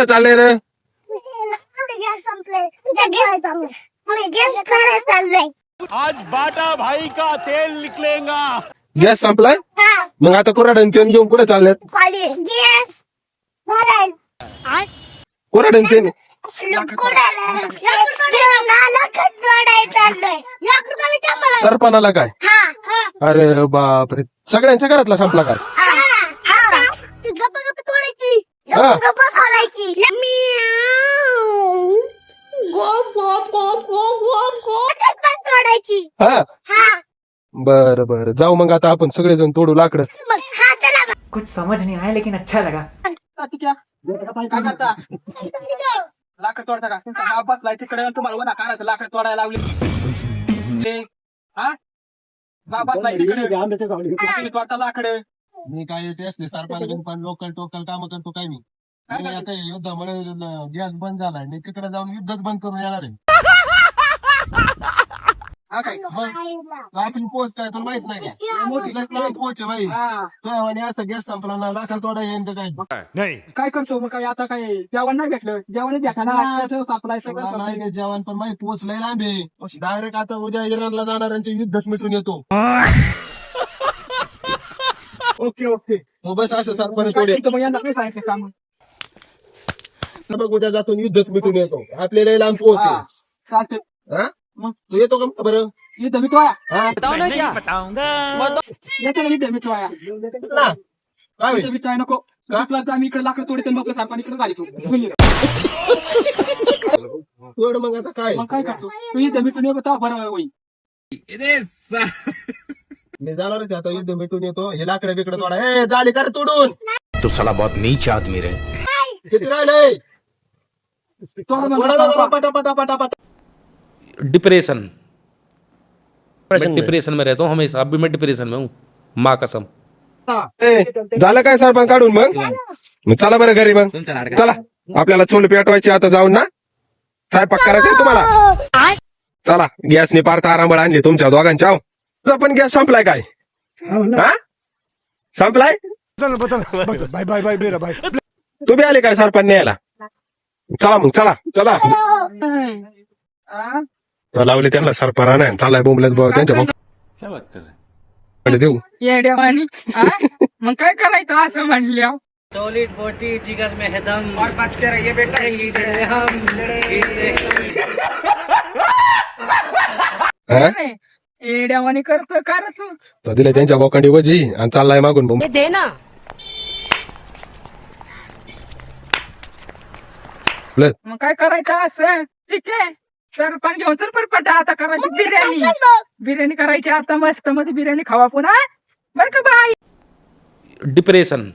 कुठं चाललंय रे? गॅस संपले गॅस चाललंय. आज बाटा भाई का तेल निकलेगा. गॅस संपलाय? मग आता कुऱ्हाडन घेऊन कुठे चालल्यात? गॅस भरायला कुऱ्हाडन घेऊन सरपणाला काय? अरे बापरे, सगळ्यांच्या घरातला संपला काय? हा. हा बर बर, जाऊ मग आता आपण सगळेजण तोडू लाकडं. कुछ समझ नहीं आया लेकिन अच्छा लगा. लाकड तोडता का? तुमचा हा बसलाय तिकडे, तुम्हाला वना काढायचं लाकड तोडायला लावली. हा बसलाय तिकडे तोडता लाकड. मी काय टेस्ट सरपण पण लोकल टोकल काम करतो काय मी आता युद्धामुळे गॅस बंद झालाय, मी तिकडे जाऊन युद्धच बंद करून येणार आहे. हा काय आपण पोहोचताय तुला माहित नाही का? पोहोच भाई आणि असं गॅस संपला ना, दाखल तोडा येईन तर काय नाही काय करतो मग? काय आता काय जेवण नाही भेटलं? जेवण भेटायला सापलाय सगळं. नाही जेवण पण माहिती पोहोचलंय लांबे. डायरेक्ट आता उद्या इराणला जाणाऱ्यांचे युद्धच मिटून येतो. Okay okay. मग बस असं सरपण तोडे मग यांना काय सांगितलं काम? बघ उद्या जातून युद्धच मिटून येतो. आपल्याला लांब पोहोचेल. चालते. हा तू येतो का बरं? युद्ध मिटवाया नहीं बताऊंगा. येतो युद्ध मिटवाया. काय युद्ध मिटवाय नको. आम्ही इकडे लाकड तोडते, मग सरपण इकडे घालतो. तोड मग आता काय? मग काय करतो? तू युद्ध मिटून येतो बरं होईल. मी जाणारच आता, युद्ध मिटून येतो. हे लाकडं बिकडं तोडा. हे झाले का रे तोडून? तो साला बहुत नीच आदमी रे. किती राहिले? डिप्रेशन. मैं डिप्रेशन में रहता हूँ हमेशा. अब भी मैं डिप्रेशन में हूँ, माँ कसम. झालं काय सरपंच काढून? मग चला बरं घरी. मग चला, आपल्याला चूल पेटवायची आता जाऊन ना. स्वयंपाक करायचा तुम्हाला. चला, गॅसने पार तारांबळ आणली तुमच्या दोघांच्या. पण गॅस संपलाय काय? हा संपलाय? बाय बाय बाय मेरा भाई. तुम्ही आले काय सरपंच न्यायला? चला मग चला चला. लावले त्यांना सरपरा नाही चाललाय बोंबलत भाऊ त्यांच्या देऊ. येड्यावानी. मग काय करायचं असं म्हणल्या? सॉलिड बोटी जिगर में है दम. और बच के रहिए बेटा. येड्यावानी करतो करतो. तो दिले त्यांच्या बोकांडी वजी आणि चाललाय मागून बोंब. दे ना. मग काय करायचं असं? ठीक आहे, सरपण घेऊन चल पटपट. आता करायची बिर्याणी करायची आता. मस्त मध्ये बिर्याणी खावा पुन्हा बरं का बाई. डिप्रेशन.